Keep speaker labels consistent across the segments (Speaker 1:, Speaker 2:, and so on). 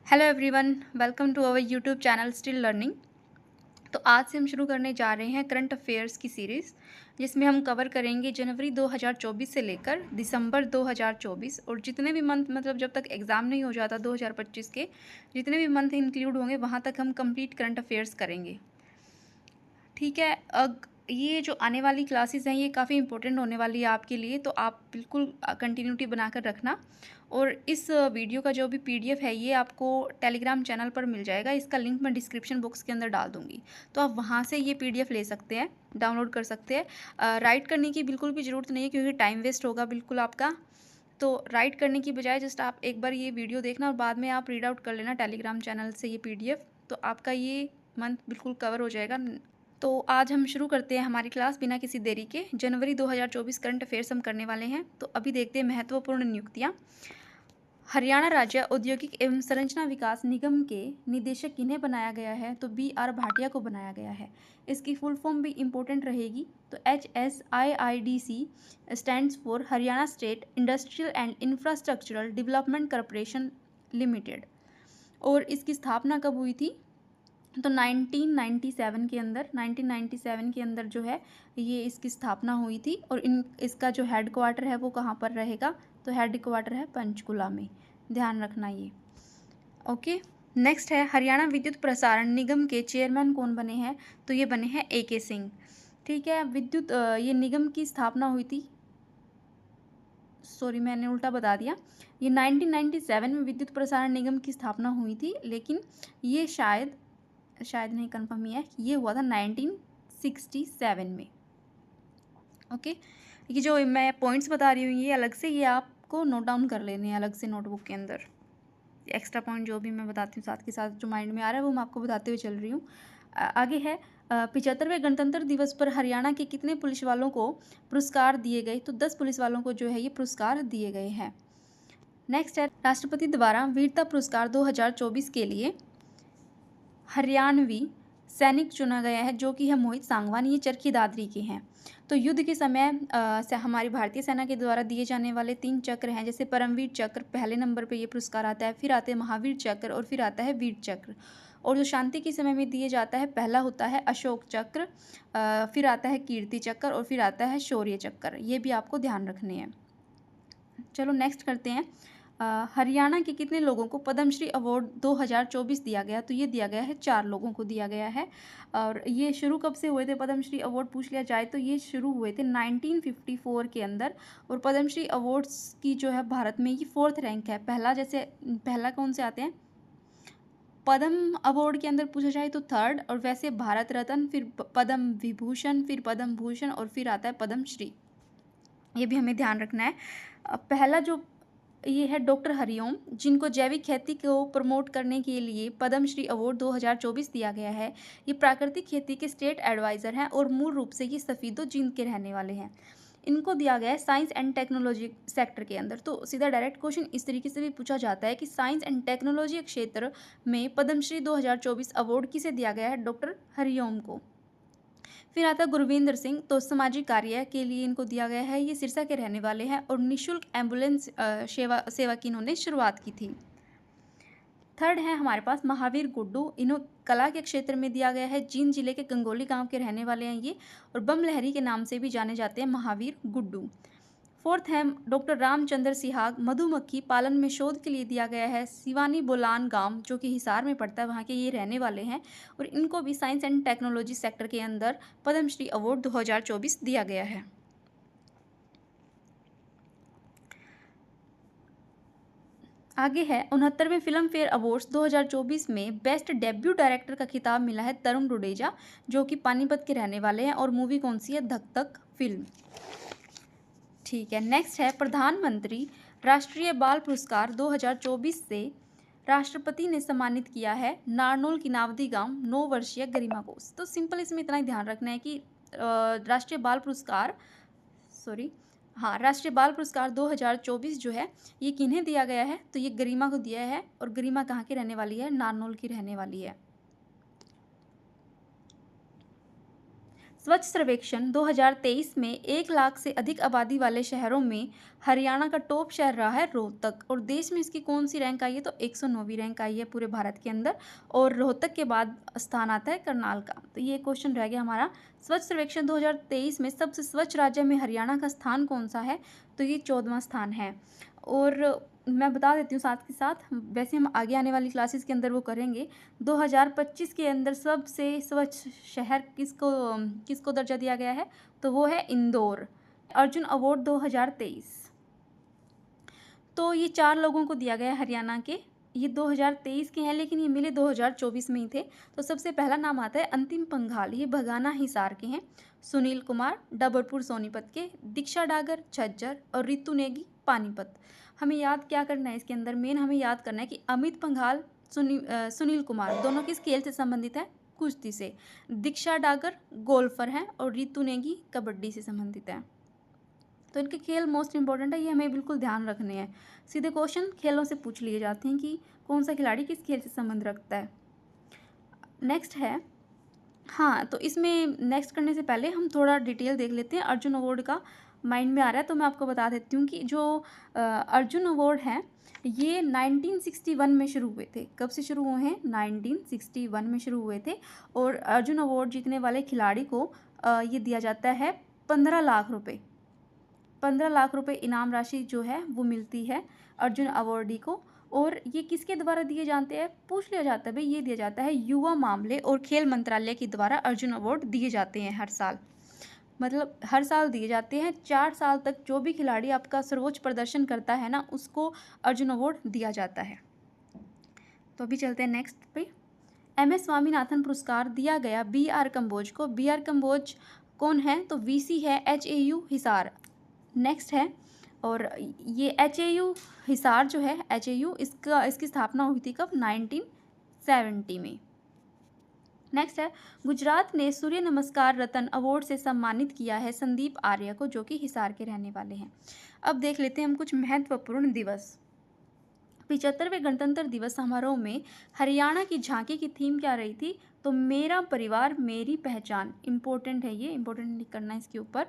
Speaker 1: Hello everyone, welcome to our YouTube channel still learning. तो आज से हम शुरू करने जा रहे हैं करंट अफेयर्स की सीरीज़, जिसमें हम कवर करेंगे जनवरी 2024 से लेकर दिसंबर 2024 और जितने भी मंथ मतलब जब तक एग्ज़ाम नहीं हो जाता 2025 के जितने भी मंथ इंक्लूड होंगे वहाँ तक हम कंप्लीट करंट अफेयर्स करेंगे। ठीक है। ये जो आने वाली क्लासेस हैं ये काफ़ी इंपॉर्टेंट होने वाली है आपके लिए, तो आप बिल्कुल कंटिन्यूटी बनाकर रखना। और इस वीडियो का जो भी पीडीएफ है ये आपको टेलीग्राम चैनल पर मिल जाएगा। इसका लिंक मैं डिस्क्रिप्शन बॉक्स के अंदर डाल दूँगी, तो आप वहाँ से ये पीडीएफ ले सकते हैं, डाउनलोड कर सकते हैं। राइट करने की बिल्कुल भी ज़रूरत नहीं है क्योंकि टाइम वेस्ट होगा बिल्कुल आपका। तो राइट करने की बजाय जस्ट आप एक बार ये वीडियो देखना और बाद में आप रीड आउट कर लेना टेलीग्राम चैनल से ये पीडीएफ, तो आपका ये मंथ बिल्कुल कवर हो जाएगा। तो आज हम शुरू करते हैं हमारी क्लास बिना किसी देरी के। जनवरी 2024 करंट अफेयर्स हम करने वाले हैं। तो अभी देखते हैं महत्वपूर्ण नियुक्तियां। हरियाणा राज्य औद्योगिक एवं संरचना विकास निगम के निदेशक किन्हें बनाया गया है? तो BR भाटिया को बनाया गया है। इसकी फुल फॉर्म भी इम्पोर्टेंट रहेगी। तो HSIIDC stands for Haryana state industrial and infrastructural development corporation limited. और इसकी स्थापना कब हुई थी? तो 1997 के अंदर जो है ये इसकी स्थापना हुई थी। और इसका जो हेड क्वार्टर है वो कहाँ पर रहेगा? तो हेड क्वार्टर है पंचकुला में, ध्यान रखना ये। ओके, नेक्स्ट है हरियाणा विद्युत प्रसारण निगम के चेयरमैन कौन बने हैं? तो ये बने हैं AK सिंह। ठीक है, विद्युत ये निगम की स्थापना हुई थी, सॉरी मैंने उल्टा बता दिया। ये 1997 में विद्युत प्रसारण निगम की स्थापना हुई थी, लेकिन ये शायद नहीं, कंफर्म ही है, ये हुआ था 1967 में। ओके, ये जो मैं पॉइंट्स बता रही हूँ ये अलग से, ये आपको नोट डाउन कर लेने हैं अलग से नोटबुक के अंदर। एक्स्ट्रा पॉइंट जो भी मैं बताती हूँ साथ के साथ जो माइंड में आ रहा है वो मैं आपको बताते हुए चल रही हूँ। आगे है 75वें गणतंत्र दिवस पर हरियाणा के कितने पुलिस वालों को पुरस्कार दिए गए? तो 10 पुलिस वालों को जो है ये पुरस्कार दिए गए हैं। नेक्स्ट है राष्ट्रपति द्वारा वीरता पुरस्कार 2024 के लिए हरियाणवी सैनिक चुना गया है, जो कि है मोहित सांगवान। ये चरखी दादरी के हैं। तो युद्ध के समय से हमारी भारतीय सेना के द्वारा दिए जाने वाले 3 चक्र हैं, जैसे परमवीर चक्र पहले नंबर पे ये पुरस्कार आता है, फिर आते हैं महावीर चक्र और फिर आता है वीर चक्र। और जो शांति के समय में दिए जाता है पहला होता है अशोक चक्र, फिर आता है कीर्ति चक्र और फिर आता है शौर्य चक्र। ये भी आपको ध्यान रखने हैं। चलो नेक्स्ट करते हैं। हरियाणा के कितने लोगों को पद्मश्री अवार्ड 2024 दिया गया? तो ये दिया गया है 4 लोगों को दिया गया है। और ये शुरू कब से हुए थे पद्मश्री अवार्ड पूछ लिया जाए तो ये शुरू हुए थे 1954 के अंदर। और पद्मश्री अवार्ड्स की जो है भारत में ये 4th रैंक है। पहला कौन से आते हैं? पद्म अवार्ड के अंदर पूछा जाए तो 3rd, और वैसे भारत रत्न, फिर पद्म विभूषण, फिर पद्म भूषण और फिर आता है पद्मश्री। ये भी हमें ध्यान रखना है। पहला जो ये है डॉक्टर हरिओम, जिनको जैविक खेती को प्रमोट करने के लिए पद्मश्री अवार्ड 2024 दिया गया है। ये प्राकृतिक खेती के स्टेट एडवाइज़र हैं और मूल रूप से ये सफ़ीदो जींद के रहने वाले हैं। इनको दिया गया है साइंस एंड टेक्नोलॉजी सेक्टर के अंदर। तो सीधा डायरेक्ट क्वेश्चन इस तरीके से भी पूछा जाता है कि साइंस एंड टेक्नोलॉजी क्षेत्र में पद्मश्री 2024 अवार्ड किसे दिया गया है? डॉक्टर हरिओम को। फिर आता है गुरविंदर सिंह, तो सामाजिक कार्य के लिए इनको दिया गया है। ये सिरसा के रहने वाले हैं और निःशुल्क एम्बुलेंस सेवा की इन्होंने शुरुआत की थी। 3rd है हमारे पास महावीर गुड्डू, इन्हों कला के क्षेत्र में दिया गया है। जींद जिले के गंगोली गांव के रहने वाले हैं ये, और बम लहरी के नाम से भी जाने जाते हैं महावीर गुड्डू। 4th है डॉक्टर रामचंद्र सिहाग, मधुमक्खी पालन में शोध के लिए दिया गया है। सिवानी बोलान गांव जो कि हिसार में पड़ता है वहाँ के ये रहने वाले हैं, और इनको भी साइंस एंड टेक्नोलॉजी सेक्टर के अंदर पद्मश्री अवार्ड 2024 दिया गया है। आगे है 69वें फिल्म फेयर अवार्ड्स 2024 में बेस्ट डेब्यू डायरेक्टर का खिताब मिला है तरुण डुडेजा, जो कि पानीपत के रहने वाले हैं। और मूवी कौन सी है? धक धक फिल्म। ठीक है, नेक्स्ट है प्रधानमंत्री राष्ट्रीय बाल पुरस्कार 2024 से राष्ट्रपति ने सम्मानित किया है नारनौल की नावदी गांव 9 वर्षीय गरिमा को। तो सिंपल इसमें इतना ही ध्यान रखना है कि राष्ट्रीय बाल पुरस्कार राष्ट्रीय बाल पुरस्कार 2024 जो है ये किन्हें दिया गया है? तो ये गरिमा को दिया है। और गरिमा कहाँ की रहने वाली है? नारनौल की रहने वाली है। स्वच्छ सर्वेक्षण 2023 में 1 लाख से अधिक आबादी वाले शहरों में हरियाणा का टॉप शहर रहा है रोहतक, और देश में इसकी कौन सी रैंक आई है, तो 109वीं रैंक आई है पूरे भारत के अंदर, और रोहतक के बाद स्थान आता है करनाल का। तो ये क्वेश्चन रह गया हमारा। स्वच्छ सर्वेक्षण 2023 में सबसे स्वच्छ राज्य में हरियाणा का स्थान कौन सा है, तो ये 14वां स्थान है। और मैं बता देती हूँ साथ के साथ, वैसे हम आगे आने वाली क्लासेस के अंदर वो करेंगे। 2025 के अंदर सबसे स्वच्छ शहर किसको किसको दर्जा दिया गया है, तो वो है इंदौर। अर्जुन अवार्ड 2023, तो ये 4 लोगों को दिया गया है हरियाणा के। ये 2023 के हैं, लेकिन ये मिले 2024 में ही थे। तो सबसे पहला नाम आता है अंतिम पंघाल, ये भगाना हिसार के हैं। सुनील कुमार डबरपुर सोनीपत के, दीक्षा डागर झज्जर, और रितु नेगी पानीपत। हमें याद क्या करना है इसके अंदर, मेन हमें याद करना है कि अमित पंघाल सुनील कुमार दोनों किस खेल से संबंधित है, कुश्ती से। दीक्षा डागर गोल्फर हैं, और रितु नेगी कबड्डी से संबंधित है। तो इनके खेल मोस्ट इंपॉर्टेंट है, ये हमें बिल्कुल ध्यान रखने हैं। सीधे क्वेश्चन खेलों से पूछ लिए जाते हैं कि कौन सा खिलाड़ी किस खेल से संबंध रखता है। नेक्स्ट है, हाँ तो इसमें नेक्स्ट करने से पहले हम थोड़ा डिटेल देख लेते हैं। अर्जुन अवार्ड का माइंड में आ रहा है तो मैं आपको बता देती हूँ कि जो अर्जुन अवार्ड हैं ये 1961 में शुरू हुए थे। कब से शुरू हुए हैं, 1961 में शुरू हुए थे। और अर्जुन अवार्ड जीतने वाले खिलाड़ी को ये दिया जाता है 15 लाख रुपए। 15 लाख रुपए इनाम राशि जो है वो मिलती है अर्जुन अवार्डी को। और ये किसके द्वारा दिए जाते हैं, पूछ लिया जाता है भाई, ये दिया जाता है युवा मामले और खेल मंत्रालय के द्वारा अर्जुन अवार्ड दिए जाते हैं हर साल। मतलब हर साल दिए जाते हैं। 4 साल तक जो भी खिलाड़ी आपका सर्वोच्च प्रदर्शन करता है ना, उसको अर्जुन अवार्ड दिया जाता है। तो अभी चलते हैं नेक्स्ट पे। MS स्वामीनाथन पुरस्कार दिया गया BR कंबोज को। BR कंबोज कौन है, तो VC है HAU हिसार। नेक्स्ट है, और ये HAU हिसार जो है HAU, इसकी स्थापना हुई थी कब, 1970 में। नेक्स्ट है, गुजरात ने सूर्य नमस्कार रत्न अवार्ड से सम्मानित किया है संदीप आर्य को, जो कि हिसार के रहने वाले हैं। अब देख लेते हैं हम कुछ महत्वपूर्ण दिवस। 75वें गणतंत्र दिवस समारोह में हरियाणा की झांकी की थीम क्या रही थी, तो मेरा परिवार मेरी पहचान। इंपॉर्टेंट है, ये इंपॉर्टेंट करना है इसके ऊपर।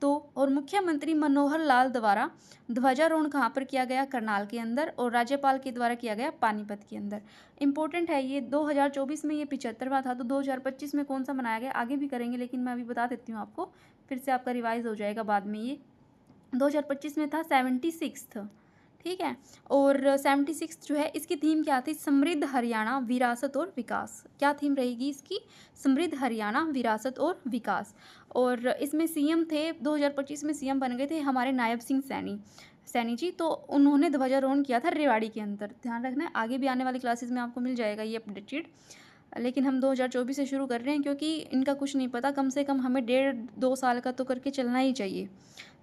Speaker 1: तो और मुख्यमंत्री मनोहर लाल द्वारा ध्वजारोहण कहाँ पर किया गया, करनाल के अंदर, और राज्यपाल के द्वारा किया गया पानीपत के अंदर। इंपॉर्टेंट है ये। 2024 में ये 75वां था, तो 2025 में कौन सा मनाया गया आगे भी करेंगे, लेकिन मैं अभी बता देती हूँ आपको, फिर से आपका रिवाइज हो जाएगा बाद में। ये 2025 में था 76th, ठीक है। और 76 जो है इसकी थीम क्या थी, समृद्ध हरियाणा विरासत और विकास। क्या थीम रहेगी इसकी, समृद्ध हरियाणा विरासत और विकास। और इसमें CM थे, 2025 में CM बन गए थे हमारे नायब सिंह सैनी जी। तो उन्होंने ध्वजारोहण किया था रेवाड़ी के अंदर। ध्यान रखना है, आगे भी आने वाली क्लासेस में आपको मिल जाएगा ये अपडेटेड, लेकिन हम 2024 से शुरू कर रहे हैं क्योंकि इनका कुछ नहीं पता। कम से कम हमें 1.5-2 साल का तो करके चलना ही चाहिए,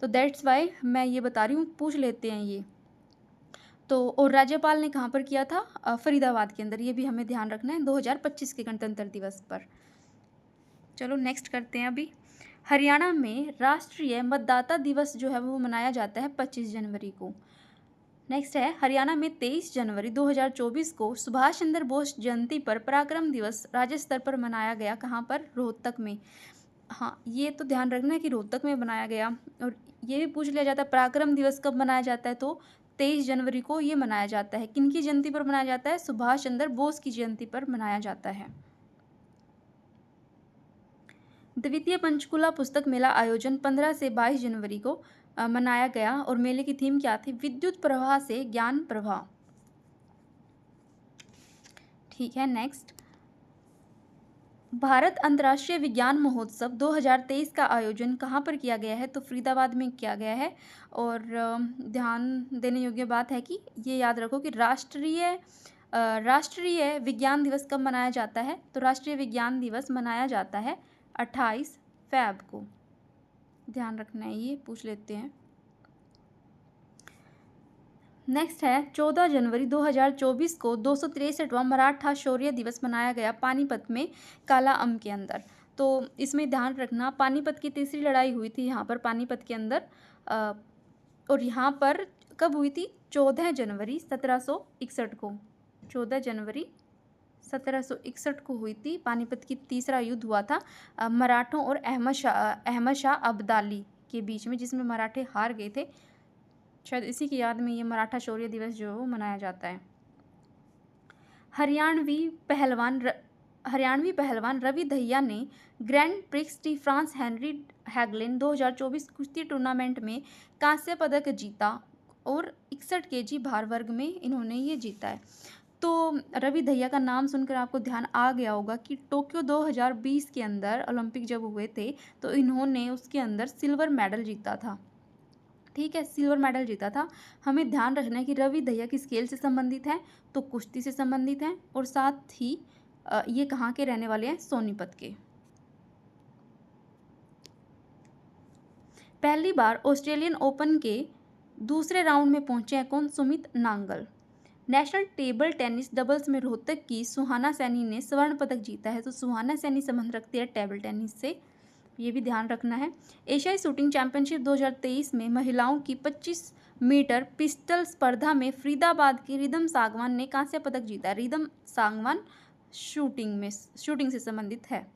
Speaker 1: तो दैट्स वाई मैं ये बता रही हूँ, पूछ लेते हैं ये। तो और राज्यपाल ने कहाँ पर किया था, फरीदाबाद के अंदर। ये भी हमें ध्यान रखना है 2025 के गणतंत्र दिवस पर। चलो नेक्स्ट करते हैं अभी। हरियाणा में राष्ट्रीय मतदाता दिवस जो है वो मनाया जाता है 25 जनवरी को। नेक्स्ट है, हरियाणा में 23 जनवरी 2024 को सुभाष चंद्र बोस जयंती पर पराक्रम दिवस राज्य स्तर पर मनाया गया। कहाँ पर, रोहतक में। हाँ ये तो ध्यान रखना है कि रोहतक में बनाया गया। और ये भी पूछ लिया जाता है पराक्रम दिवस कब मनाया जाता है, तो 23 जनवरी को ये मनाया जाता है। किनकी जयंती पर मनाया जाता है, सुभाष चंद्र बोस की जयंती पर मनाया जाता है। द्वितीय पंचकुला पुस्तक मेला आयोजन 15 से 22 जनवरी को मनाया गया। और मेले की थीम क्या थी, विद्युत प्रवाह से ज्ञान प्रवाह। ठीक है। नेक्स्ट, भारत अंतर्राष्ट्रीय विज्ञान महोत्सव 2023 का आयोजन कहाँ पर किया गया है, तो फरीदाबाद में किया गया है। और ध्यान देने योग्य बात है कि ये याद रखो कि राष्ट्रीय विज्ञान दिवस कब मनाया जाता है, तो राष्ट्रीय विज्ञान दिवस मनाया जाता है 28 फ़रवरी को। ध्यान रखना है, ये पूछ लेते हैं। नेक्स्ट है, 14 जनवरी 2024 को 263वां मराठा शौर्य दिवस मनाया गया पानीपत में काला अम्ब के अंदर। तो इसमें ध्यान रखना, पानीपत की तीसरी लड़ाई हुई थी यहाँ पर पानीपत के अंदर। और यहाँ पर कब हुई थी, 14 जनवरी 1761 को। 14 जनवरी 1761 को हुई थी। पानीपत की तीसरा युद्ध हुआ था मराठों और अहमद शाह अब्दाली के बीच में, जिसमें मराठे हार गए थे। शायद इसी की याद में ये मराठा शौर्य दिवस जो है वो मनाया जाता है। हरियाणवी पहलवान रवि दहिया ने grand prix de France Henri Haglin 2024 कुश्ती टूर्नामेंट में कांस्य पदक जीता और 61 केजी भार वर्ग में इन्होंने ये जीता है। तो रवि दहिया का नाम सुनकर आपको ध्यान आ गया होगा कि टोक्यो 2020 के अंदर ओलंपिक जब हुए थे तो इन्होंने उसके अंदर सिल्वर मेडल जीता था। ठीक है, सिल्वर मेडल जीता था। हमें ध्यान रखना है कि रवि दहिया किस खेल से संबंधित हैं, तो कुश्ती से संबंधित हैं और साथ ही ये कहाँ के रहने वाले हैं, सोनीपत के। पहली बार ऑस्ट्रेलियन ओपन के दूसरे राउंड में पहुंचे हैं कौन, Sumit Nangal. National table tennis doubles में रोहतक की सुहाना सैनी ने स्वर्ण पदक जीता है। तो सुहाना सैनी संबंध रखती है टेबल टेनिस से, ये भी ध्यान रखना है। एशियाई शूटिंग चैंपियनशिप 2023 में महिलाओं की 25 मीटर पिस्टल स्पर्धा में फरीदाबाद की रिदम सागवान ने कांस्य पदक जीता। रिदम सागवान शूटिंग से संबंधित है।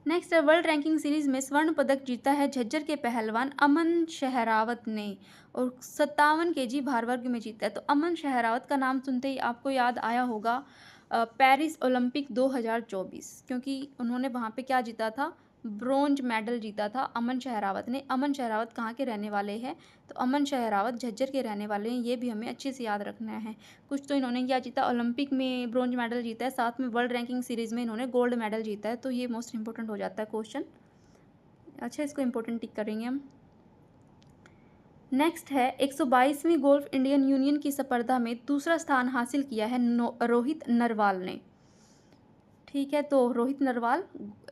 Speaker 1: नेक्स्ट है, वर्ल्ड रैंकिंग सीरीज में स्वर्ण पदक जीता है झज्जर के पहलवान अमन शहरावत ने और 57 केजी भार वर्ग में जीता है। तो अमन शहरावत का नाम सुनते ही आपको याद आया होगा पेरिस ओलंपिक 2024, क्योंकि उन्होंने वहाँ पे क्या जीता था, ब्रोंज मेडल जीता था अमन शहरावत ने। अमन शहरावत कहाँ के रहने वाले हैं, तो अमन शहरावत झज्जर के रहने वाले हैं। ये भी हमें अच्छे से याद रखना है। कुछ तो इन्होंने क्या जीता, ओलंपिक में ब्रोंज मेडल जीता है, साथ में वर्ल्ड रैंकिंग सीरीज में इन्होंने गोल्ड मेडल जीता है। तो ये मोस्ट इंपॉर्टेंट हो जाता है क्वेश्चन। अच्छा, इसको इंपॉर्टेंट टिक करेंगे हम। नेक्स्ट है, 122वीं गोल्फ इंडियन यूनियन की स्पर्धा में दूसरा स्थान हासिल किया है रोहित नरवाल ने। ठीक है, तो रोहित नरवाल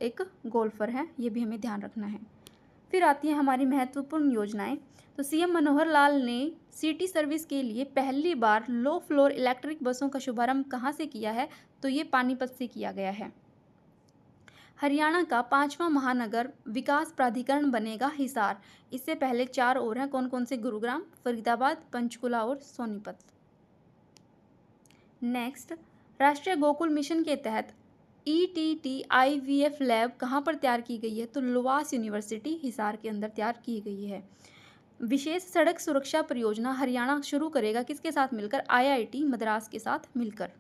Speaker 1: एक गोल्फर हैं, ये भी हमें ध्यान रखना है। फिर आती हैं हमारी महत्वपूर्ण योजनाएं। तो सीएम मनोहर लाल ने सिटी सर्विस के लिए पहली बार लो फ्लोर इलेक्ट्रिक बसों का शुभारंभ कहाँ से किया है, तो ये पानीपत से किया गया है। हरियाणा का 5वां महानगर विकास प्राधिकरण बनेगा हिसार। इससे पहले 4 और हैं, कौन कौन से, गुरुग्राम, फरीदाबाद, पंचकुला और सोनीपत। नेक्स्ट, राष्ट्रीय गोकुल मिशन के तहत ETT-IVF लैब कहाँ पर तैयार की गई है, तो लुवास यूनिवर्सिटी हिसार के अंदर तैयार की गई है। विशेष सड़क सुरक्षा परियोजना हरियाणा शुरू करेगा किसके साथ मिलकर, IIT मद्रास के साथ मिलकर।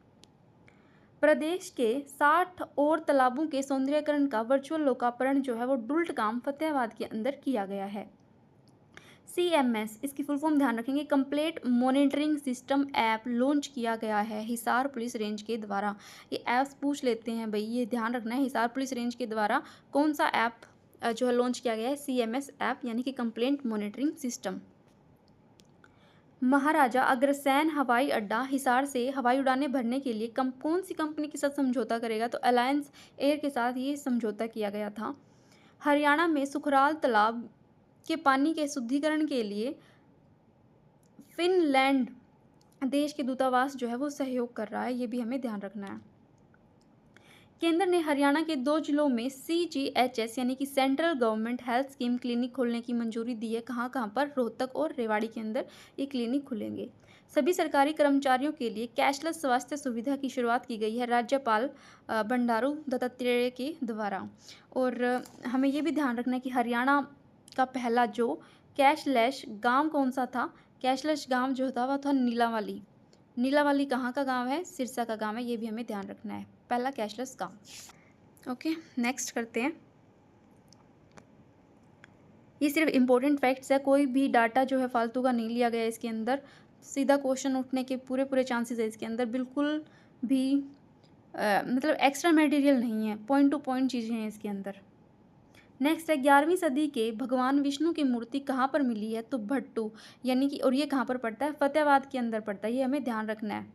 Speaker 1: प्रदेश के 60 और तालाबों के सौंदर्यीकरण का वर्चुअल लोकार्पण जो है वो डुल्टगाम फतेहाबाद के अंदर किया गया है। CMS, इसकी फुल फॉर्म ध्यान रखेंगे, complete monitoring system app launch किया गया है हिसार पुलिस रेंज के द्वारा। ये ऐप्स पूछ लेते हैं भाई, ये ध्यान रखना है, हिसार पुलिस रेंज के द्वारा कौन सा ऐप जो है लॉन्च किया गया है, CMS ऐप यानी कि complaint monitoring system. Maharaja Agrasen हवाई अड्डा हिसार से हवाई उड़ानें भरने के लिए कौन सी कंपनी के साथ समझौता करेगा, तो अलायंस एयर के साथ ये समझौता किया गया था। हरियाणा में सुखराल तालाब के पानी के शुद्धिकरण के लिए फिनलैंड देश के दूतावास जो है वो सहयोग कर रहा है, ये भी हमें ध्यान रखना है। केंद्र ने हरियाणा के 2 जिलों में CGHS यानी कि central government health scheme clinic खोलने की मंजूरी दी है। कहाँ कहाँ पर, रोहतक और रेवाड़ी के अंदर ये क्लिनिक खुलेंगे। सभी सरकारी कर्मचारियों के लिए कैशलेस स्वास्थ्य सुविधा की शुरुआत की गई है राज्यपाल बंडारू दत्तात्रेय के द्वारा। और हमें ये भी ध्यान रखना है कि हरियाणा का पहला जो कैशलेस गांव कौन सा था, कैशलेस गांव जो था वह था नीलावाली। नीलावाली कहाँ का गांव है, सिरसा का गांव है, ये भी हमें ध्यान रखना है, पहला कैशलेस गांव। ओके, नेक्स्ट करते हैं। ये सिर्फ इम्पोर्टेंट फैक्ट्स है, कोई भी डाटा जो है फालतू का नहीं लिया गया इसके अंदर। सीधा क्वेश्चन उठने के पूरे चांसेस है इसके अंदर, बिल्कुल भी मतलब एक्स्ट्रा मटेरियल नहीं है, पॉइंट टू पॉइंट चीज़ें हैं इसके अंदर। नेक्स्ट है, 11वीं सदी के भगवान विष्णु की मूर्ति कहाँ पर मिली है, तो भट्टू यानी कि, और ये कहाँ पर पड़ता है, फतेहाबाद के अंदर पड़ता है, ये हमें ध्यान रखना है।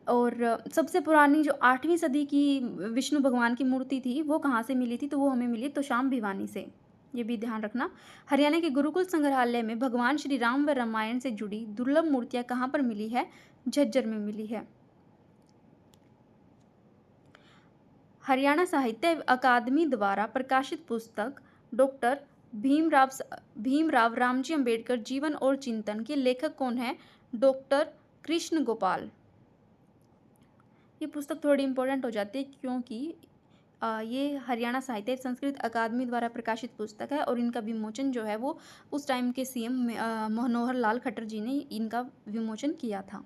Speaker 1: और सबसे पुरानी जो 8वीं सदी की विष्णु भगवान की मूर्ति थी वो कहाँ से मिली थी, तो वो हमें मिली तोशाम भिवानी से, ये भी ध्यान रखना। हरियाणा के गुरुकुल संग्रहालय में भगवान श्री राम व रामायण से जुड़ी दुर्लभ मूर्तियाँ कहाँ पर मिली है, झज्जर में मिली है। हरियाणा साहित्य अकादमी द्वारा प्रकाशित पुस्तक डॉक्टर भीमराव रामजी अंबेडकर जीवन और चिंतन के लेखक कौन है? डॉक्टर कृष्ण गोपाल। ये पुस्तक थोड़ी इम्पोर्टेंट हो जाती है क्योंकि ये हरियाणा साहित्य संस्कृत अकादमी द्वारा प्रकाशित पुस्तक है और इनका विमोचन जो है वो उस टाइम के सीएम मनोहर लाल खट्टर जी ने इनका विमोचन किया था।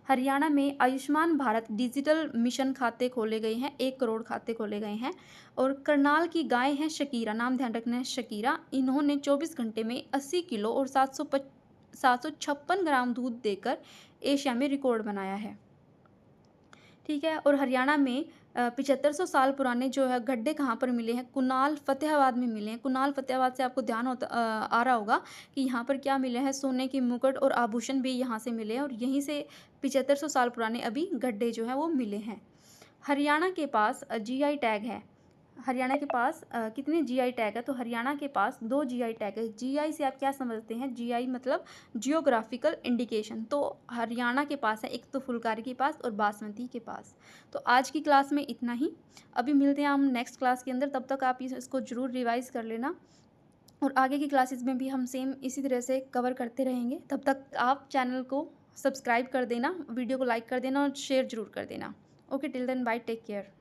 Speaker 1: हरियाणा में आयुष्मान भारत डिजिटल मिशन खाते खोले गए हैं, 1 करोड़ खाते खोले गए हैं। और करनाल की गाय है शकीरा, नाम ध्यान रखना है शकीरा। इन्होंने 24 घंटे में 80 किलो और 756 ग्राम दूध देकर एशिया में रिकॉर्ड बनाया है। ठीक है। और हरियाणा में 7500 साल पुराने जो है गड्ढे कहाँ पर मिले हैं? कुनाल फतेहाबाद में मिले हैं। कुनाल फतेहाबाद से आपको ध्यान आ रहा होगा कि यहाँ पर क्या मिले हैं? सोने की मुकुट और आभूषण भी यहाँ से मिले हैं और यहीं से 7500 साल पुराने अभी गड्ढे जो हैं वो मिले हैं। हरियाणा के पास जीआई टैग है। हरियाणा के पास कितने जीआई टैग है? तो हरियाणा के पास 2 जीआई टैग है। जीआई से आप क्या समझते हैं? जीआई मतलब जियोग्राफिकल इंडिकेशन। तो हरियाणा के पास है, एक तो फुलकारी के पास और बासमती के पास। तो आज की क्लास में इतना ही। अभी मिलते हैं हम नेक्स्ट क्लास के अंदर, तब तक आप इसको ज़रूर रिवाइज़ कर लेना और आगे की क्लासेस में भी हम सेम इसी तरह से कवर करते रहेंगे। तब तक आप चैनल को सब्सक्राइब कर देना, वीडियो को लाइक कर देना और शेयर ज़रूर कर देना। Okay, till then bye, take care.